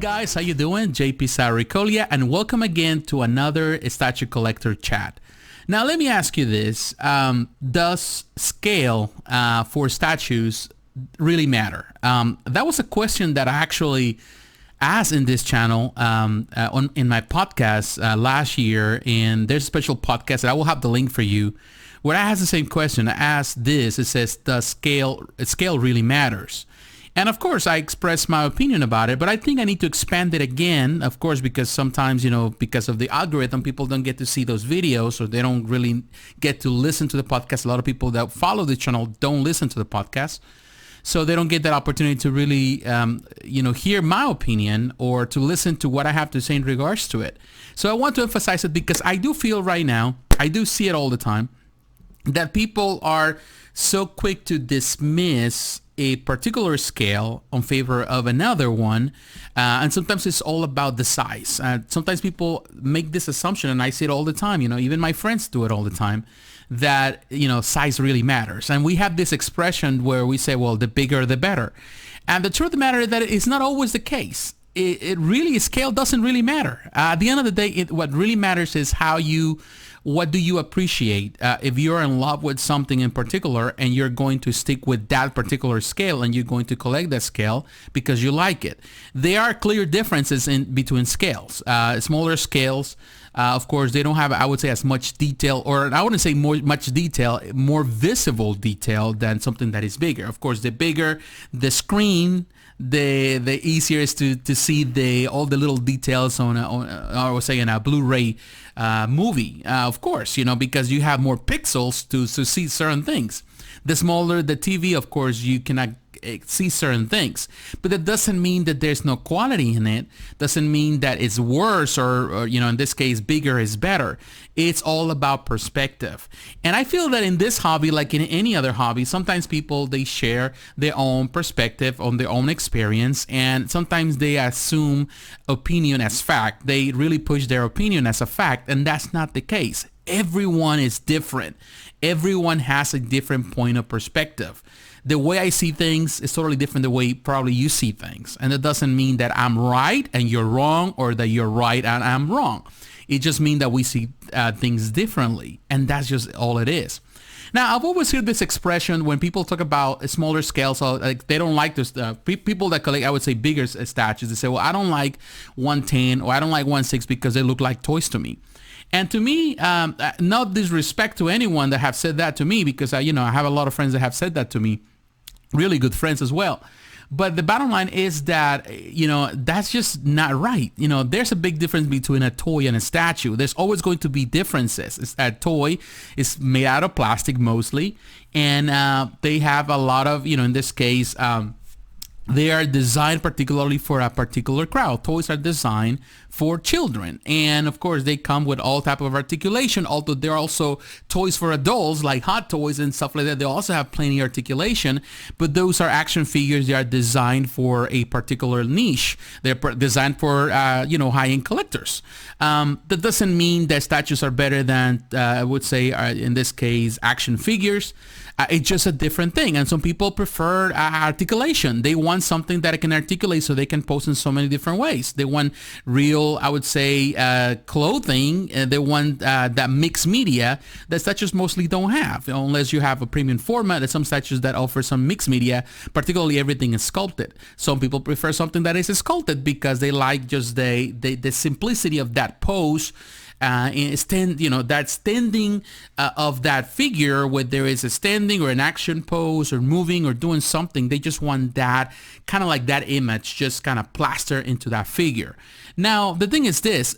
guys, how you doing? jpsarrireviews, and welcome again to another statue collector chat. Now let me ask you this, does scale for statues really matter? That was a question that I actually asked in this channel in my podcast last year, and there's a special podcast, and I will have the link for you, where I asked the same question. I asked this, it says, does scale really matters? And of course, I expressed my opinion about it, but I think I need to expand it again, of course, because sometimes, because of the algorithm, people don't get to see those videos, or they don't really get to listen to the podcast. A lot of people that follow the channel don't listen to the podcast, so they don't get that opportunity to really, hear my opinion or to listen to what I have to say in regards to it. So I want to emphasize it because I do feel right now, I do see it all the time, that people are so quick to dismiss a particular scale in favor of another one, and sometimes it's all about the size. Sometimes people make this assumption, and I see it all the time, even my friends do it all the time, that size really matters. And we have this expression where we say, well, the bigger the better. And the truth of the matter is that it's not always the case. It really, scale doesn't really matter. At the end of the day, what really matters is what do you appreciate? If you're in love with something in particular and you're going to stick with that particular scale and you're going to collect that scale because you like it. There are clear differences between scales. Smaller scales, of course, they don't have, I would say, as much detail, or I wouldn't say much detail, more visible detail than something that is bigger. Of course, the bigger the screen, the easier it is to see all the little details on I would say in a Blu-ray movie, of course, because you have more pixels to see certain things. The smaller the TV, of course, you cannot see certain things, but that doesn't mean that there's no quality in it. Doesn't mean that it's worse or in this case, bigger is better. It's all about perspective. And I feel that in this hobby, like in any other hobby, sometimes people, they share their own perspective on their own experience, and sometimes they assume opinion as fact. They really push their opinion as a fact, and that's not the case. Everyone is different. Everyone has a different point of perspective. The way I see things is totally different the way probably you see things. And it doesn't mean that I'm right and you're wrong, or that you're right and I'm wrong. It just means that we see things differently. And that's just all it is. Now, I've always heard this expression when people talk about smaller scales, so like they don't like this. People that collect, I would say, bigger statues, they say, well, I don't like 110 or I don't like 1/6 because they look like toys to me. And to me, not disrespect to anyone that have said that to me, because I have a lot of friends that have said that to me, really good friends as well. But the bottom line is that, that's just not right. There's a big difference between a toy and a statue. There's always going to be differences. A toy is made out of plastic mostly, and they have a lot of, in this case, they are designed particularly for a particular crowd. Toys are designed for children, and of course they come with all type of articulation, although there are also toys for adults like hot toys and stuff like that. They also have plenty of articulation, but those are action figures. They are designed for a particular niche. They're designed for high-end collectors. That doesn't mean that statues are better than I would say in this case action figures. It's just a different thing, and some people prefer articulation. They want something that can articulate so they can pose in so many different ways. They want real, I would say, clothing. They want that mixed media that statues mostly don't have, unless you have a premium format. There's some statues that offer some mixed media, particularly everything is sculpted. Some people prefer something that is sculpted because they like just the simplicity of that pose. That standing of that figure, where there is a standing or an action pose or moving or doing something. They just want that kind of like that image just kind of plastered into that figure. Now, the thing is this,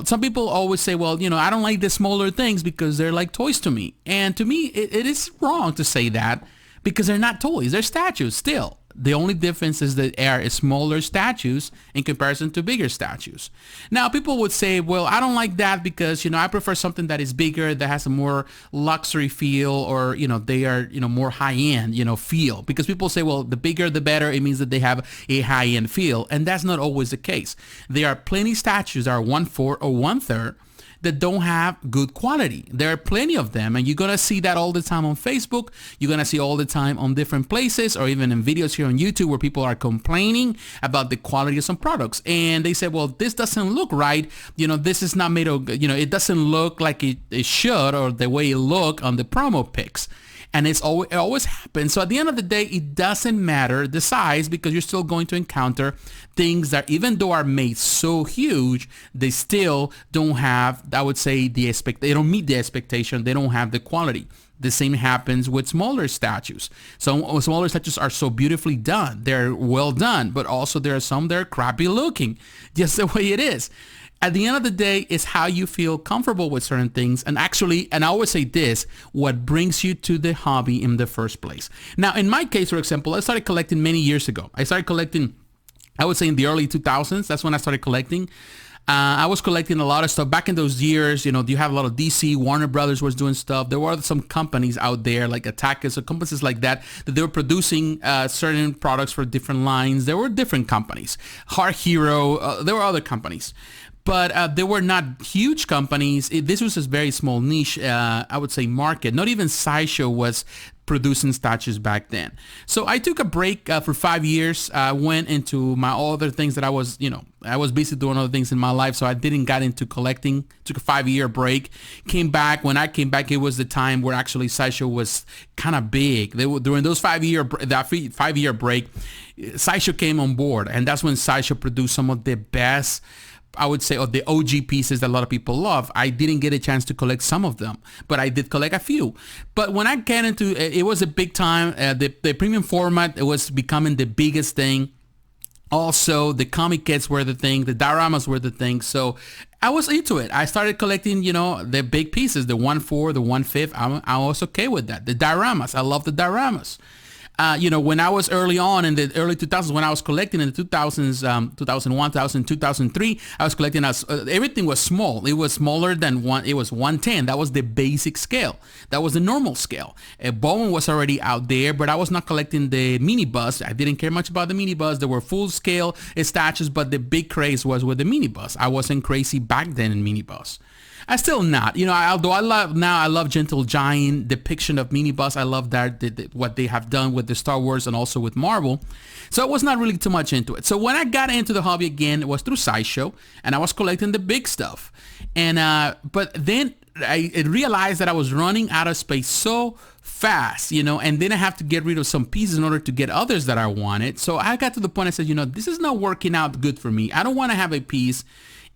some people always say, well, I don't like the smaller things because they're like toys to me. And to me, it is wrong to say that, because they're not toys, they're statues still. The only difference is that they are smaller statues in comparison to bigger statues. Now, people would say, well, I don't like that because, I prefer something that is bigger, that has a more luxury feel, or, they are, more high-end, feel. Because people say, well, the bigger, the better. It means that they have a high-end feel. And that's not always the case. There are plenty statues that are 1/4 or 1/3 that don't have good quality. There are plenty of them, and you're going to see that all the time on Facebook. You're going to see all the time on different places, or even in videos here on YouTube where people are complaining about the quality of some products. And they say, well, this doesn't look right. This is not made of, it doesn't look like it should, or the way it look on the promo pics. And it always happens. So at the end of the day, it doesn't matter the size, because you're still going to encounter things that, even though are made so huge, they still don't have, I would say, they don't meet the expectation. They don't have the quality. The same happens with smaller statues. Some smaller statues are so beautifully done. They're well done, but also there are some that are crappy looking, just the way it is. At the end of the day, it's how you feel comfortable with certain things. And actually, and I always say this, what brings you to the hobby in the first place. Now, in my case, for example, I started collecting many years ago. I started collecting, I would say in the early 2000s. That's when I started collecting. I was collecting a lot of stuff back in those years. You have a lot of DC, Warner Brothers was doing stuff. There were some companies out there like Attackers or companies like that they were producing certain products for different lines. There were different companies. Heart Hero, there were other companies. But they were not huge companies. This was a very small niche, I would say, market. Not even Sideshow was producing statues back then. So I took a break for 5 years. I went into my other things that I was busy doing other things in my life. So I didn't get into collecting. Took a 5-year break. Came back. When I came back, it was the time where actually Sideshow was kind of big. During those 5-year break, Sideshow came on board, and that's when Sideshow produced some of the best, I would say, of the OG pieces that a lot of people love. I didn't get a chance to collect some of them, but I did collect a few. But when I get into it, was a big time. The premium format, it was becoming the biggest thing. Also, the comic kits were the thing. The dioramas were the thing. So I was into it. I started collecting, the big pieces, the 1/4, the 1/5. I was okay with that. The dioramas. I love the dioramas. When I was early on in the early 2000s, when I was collecting in the 2000s, 2001, 2000, 2003, I was collecting everything was small. It was smaller than it was 1/10. That was the basic scale. That was the normal scale. Bowen was already out there, but I was not collecting the mini bust. I didn't care much about the mini bust. There were full scale statues, but the big craze was with the mini bust. I wasn't crazy back then in mini bust. I still not, although I love Gentle Giant depiction of mini bus. I love that what they have done with the Star Wars and also with Marvel. So I was not really too much into it. So when I got into the hobby again, it was through Sideshow, and I was collecting the big stuff. And but then I realized that I was running out of space so fast, and then I have to get rid of some pieces in order to get others that I wanted. So I got to the point I said, this is not working out good for me. I don't want to have a piece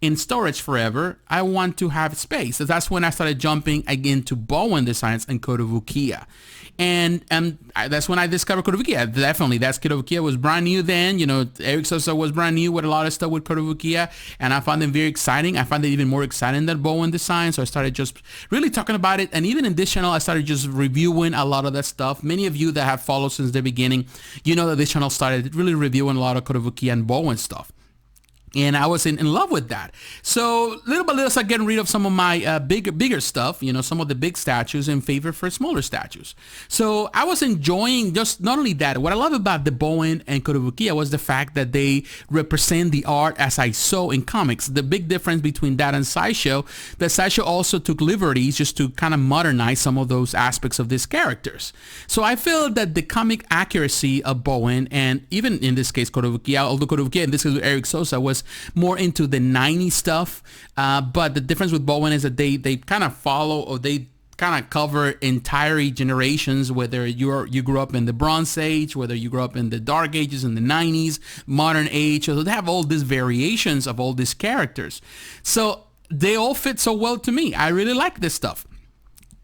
in storage forever. I want to have space. So that's when I started jumping again to Bowen designs and kotobukiya. And that's when I discovered kotobukiya. Definitely, kotobukiya was brand new then. Eric Sosa was brand new with a lot of stuff with kotobukiya, and I found them very exciting. I found it even more exciting than Bowen design. So I started just really talking about it. And even in this channel, I started just reviewing a lot of that stuff. Many of you that have followed since the beginning, that this channel started really reviewing a lot of kotobukiya and Bowen stuff. And I was in love with that. So little by little, I started getting rid of some of my bigger stuff, some of the big statues in favor for smaller statues. So I was enjoying just not only that. What I love about the Bowen and kotobukiya was the fact that they represent the art as I saw in comics. The big difference between that and Sideshow, that Sideshow also took liberties just to kind of modernize some of those aspects of these characters. So I feel that the comic accuracy of Bowen, and even in this case kotobukiya, although kotobukiya in this case with Eric Sosa was more into the 90s stuff, but the difference with Bowen is that they kind of follow, or they kind of cover entire generations, whether you grew up in the Bronze Age, whether you grew up in the Dark Ages, in the 90s, modern age. So they have all these variations of all these characters. So they all fit so well to me. I really like this stuff.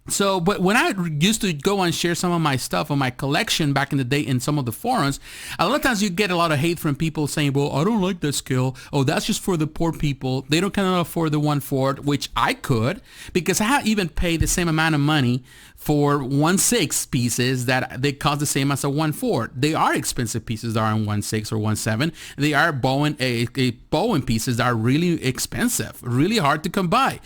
So, but when I used to go and share some of my stuff on my collection back in the day in some of the forums, a lot of times you get a lot of hate from people saying, well, I don't like that scale. Oh, that's just for the poor people. They don't cannot afford the 1/4, which I could, because I even pay the same amount of money for 1/6 pieces that they cost the same as a 1/4. They are expensive pieces that are in 1/6 or 1/7. They are Bowen pieces that are really expensive, really hard to come by.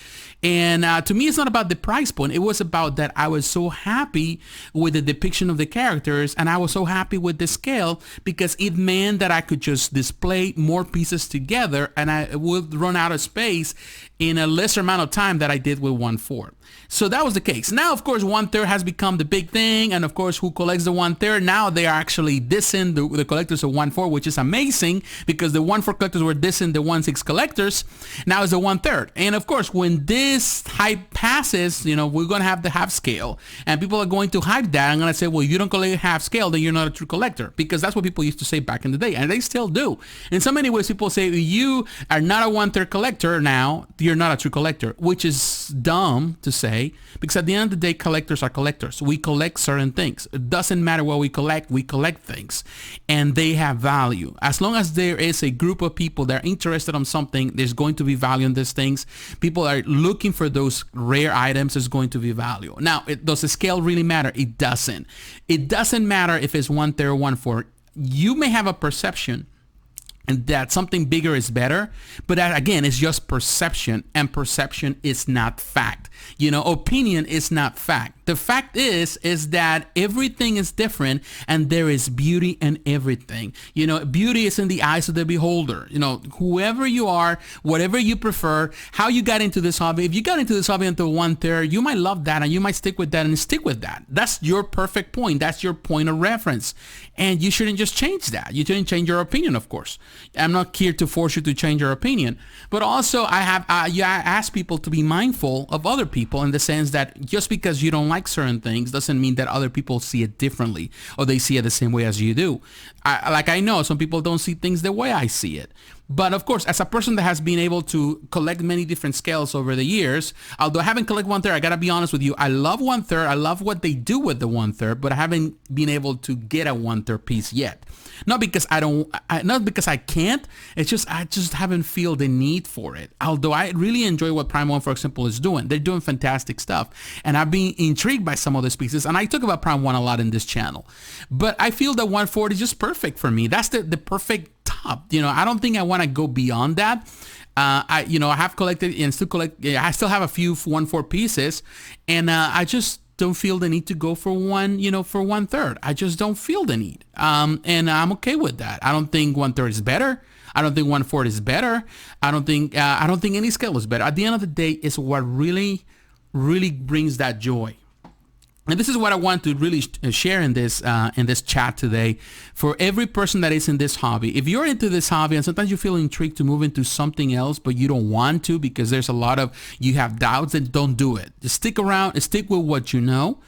And to me, it's not about the price point. It was about that I was so happy with the depiction of the characters, and I was so happy with the scale because it meant that I could just display more pieces together, and I would run out of space in a lesser amount of time that I did with 1/4. So that was the case. Now, of course, 1/3 has become the big thing, and of course, who collects the 1/3? Now they are actually dissing the collectors of 1/4, which is amazing because the 1/4 collectors were dissing the 1/6 collectors. Now it's the 1/3, and of course, when this hype passes, we're gonna have the half scale, and people are going to hype that. I'm gonna say, well, you don't collect half scale, then you're not a true collector, because that's what people used to say back in the day, and they still do. In so many ways, people say you are not a 1/3 collector now, you're not a true collector, which is dumb to say, because at the end of the day, collectors are collectors. We collect certain things. It doesn't matter what we collect things, and they have value. As long as there is a group of people that are interested in something, there's going to be value in these things. People are looking for those rare items, there's going to be value. Now, does the scale really matter? It doesn't. It doesn't matter if it's 1/3 or 1/4. You may have a perception and that something bigger is better, but that, again, is just perception, and perception is not fact. Opinion is not fact. The fact is that everything is different, and there is beauty in everything. Beauty is in the eyes of the beholder. Whoever you are, whatever you prefer, how you got into this hobby. If you got into this hobby into 1/3, you might love that, and you might stick with that and stick with that. That's your perfect point. That's your point of reference, and you shouldn't just change that. You shouldn't change your opinion, of course. I'm not here to force you to change your opinion, but also I ask people to be mindful of other people, in the sense that just because you don't like certain things doesn't mean that other people see it differently or they see it the same way as you do. I know some people don't see things the way I see it. But of course, as a person that has been able to collect many different scales over the years, although I haven't collected 1/3, I gotta be honest with you, I love 1/3. I love what they do with the 1/3, but I haven't been able to get a 1/3 piece yet. Not because not because I can't. It's just I just haven't feel the need for it. Although I really enjoy what Prime 1, for example, is doing. They're doing fantastic stuff, and I've been intrigued by some of those pieces. And I talk about Prime 1 a lot in this channel, but I feel that 1/4 is just perfect for me. That's the perfect top. I don't think I want to go beyond that. I have collected and still collect. I still have a few 1/4 pieces, and I just don't feel the need to go for for 1/3. I just don't feel the need. And I'm okay with that. I don't think 1/3 is better. I don't think 1/4 is better. I don't think any scale is better. At the end of the day, it's what really, really brings that joy. And this is what I want to really share in this chat today for every person that is in this hobby. If you're into this hobby and sometimes you feel intrigued to move into something else, but you don't want to because there's a lot of, you have doubts, then don't do it. Just stick around and stick with what you know.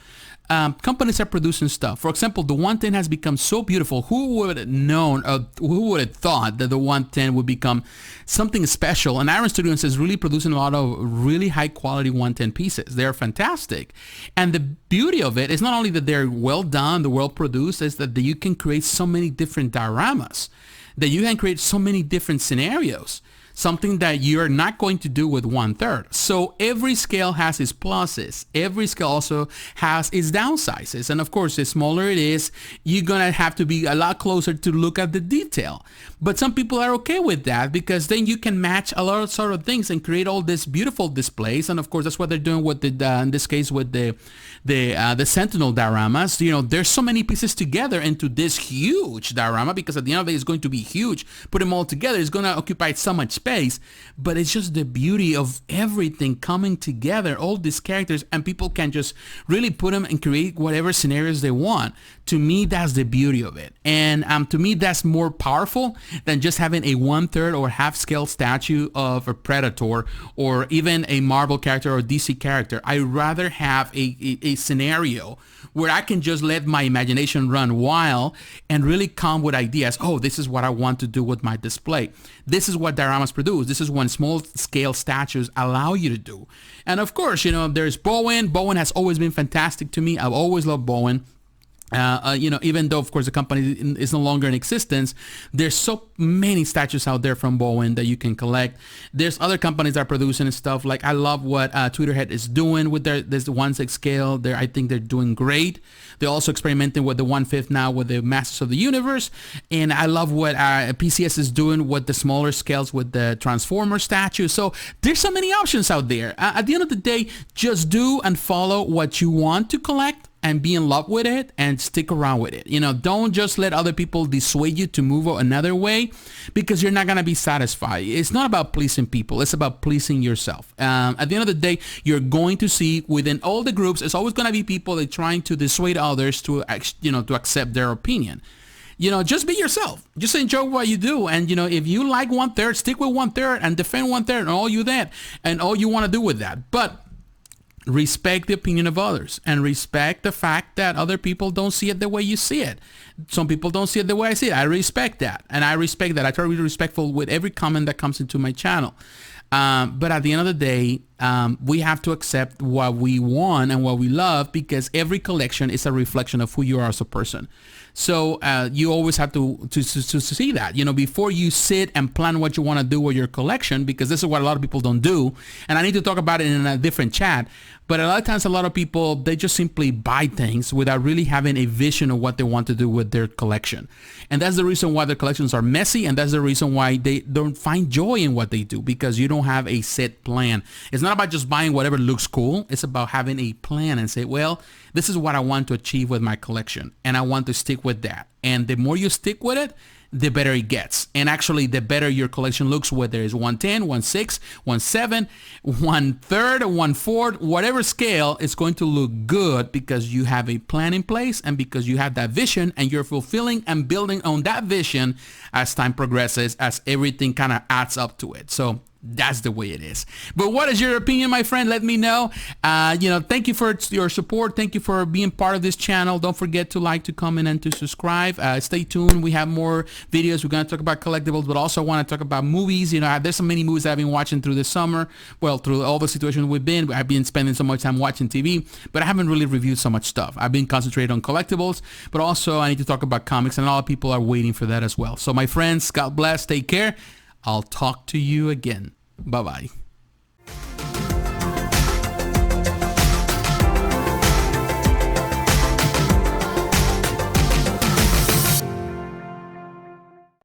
Companies are producing stuff. For example, the 110 has become so beautiful. Who would have known, who would have thought that the 110 would become something special? And Iron Studios is really producing a lot of really high quality 110 pieces. They're fantastic. And the beauty of it is not only that they're well done, they're well produced, is that you can create so many different dioramas, that you can create so many different scenarios. Something that you're not going to do with 1/3. So every scale has its pluses. Every scale also has its downsizes. And of course, the smaller it is, you're going to have to be a lot closer to look at the detail. But some people are okay with that because then you can match a lot of sort of things and create all these beautiful displays. And of course, that's what they're doing with in this case with the Sentinel dioramas. There's so many pieces together into this huge diorama, because at the end of the day, it's going to be huge. Put them all together, it's going to occupy so much space, but it's just the beauty of everything coming together, all these characters, and people can just really put them and create whatever scenarios they want. To me, that's the beauty of it. And to me, that's more powerful than just having a 1/3 or half scale statue of a Predator or even a Marvel character or DC character. I'd rather have a scenario where I can just let my imagination run wild and really come with ideas. Oh, this is what I want to do with my display. This is what dioramas produce. This is what small scale statues allow you to do. And of course, there's Bowen. Bowen has always been fantastic to me. I've always loved Bowen. Even though, of course, the company is no longer in existence, there's so many statues out there from Bowen that you can collect. There's other companies that are producing stuff. Like, I love what Twitterhead is doing with there's the 1/6 scale. I think they're doing great. They're also experimenting with the 1/5 now with the Masters of the Universe. And I love what PCS is doing with the smaller scales with the Transformer statue. So there's so many options out there. At the end of the day, just do and follow what you want to collect and be in love with it and stick around with it. Don't just let other people dissuade you to move another way, because you're not going to be satisfied. It's not about pleasing people. It's about pleasing yourself. At the end of the day, you're going to see within all the groups, it's always going to be people that are trying to dissuade others to accept their opinion. Just be yourself. Just enjoy what you do. And, if you like 1/3, stick with 1/3 and defend 1/3 and all you want to do with that. But respect the opinion of others, and respect the fact that other people don't see it the way you see it. Some people don't see it the way I see it. I respect that. And I respect that. I try to be respectful with every comment that comes into my channel. But at the end of the day, we have to accept what we want and what we love, because every collection is a reflection of who you are as a person. So you always have to see that, before you sit and plan what you want to do with your collection, because this is what a lot of people don't do. And I need to talk about it in a different chat. But a lot of times, a lot of people, they just simply buy things without really having a vision of what they want to do with their collection. And that's the reason why their collections are messy. And that's the reason why they don't find joy in what they do, because you don't have a set plan. It's not about just buying whatever looks cool. It's about having a plan and say, well, this is what I want to achieve with my collection, and I want to stick with that. And the more you stick with it, the better it gets. And actually, the better your collection looks, whether it's 1/10, 1/6, 1/7, 1/3, 1/4, whatever scale, it's going to look good, because you have a plan in place, and because you have that vision, and you're fulfilling and building on that vision as time progresses, as everything kind of adds up to it. So that's the way it is. But what is your opinion, my friend? Let me know. Thank you for your support. Thank you for being part of this channel. Don't forget to like, to comment, and to subscribe. Stay tuned. We have more videos. We're going to talk about collectibles, but also want to talk about movies. There's so many movies that I've been watching through the summer. Well, through all the situations I've been spending so much time watching TV, but I haven't really reviewed so much stuff. I've been concentrated on collectibles, but also I need to talk about comics, and a lot of people are waiting for that as well. So my friends, God bless. Take care. I'll talk to you again. Bye-bye.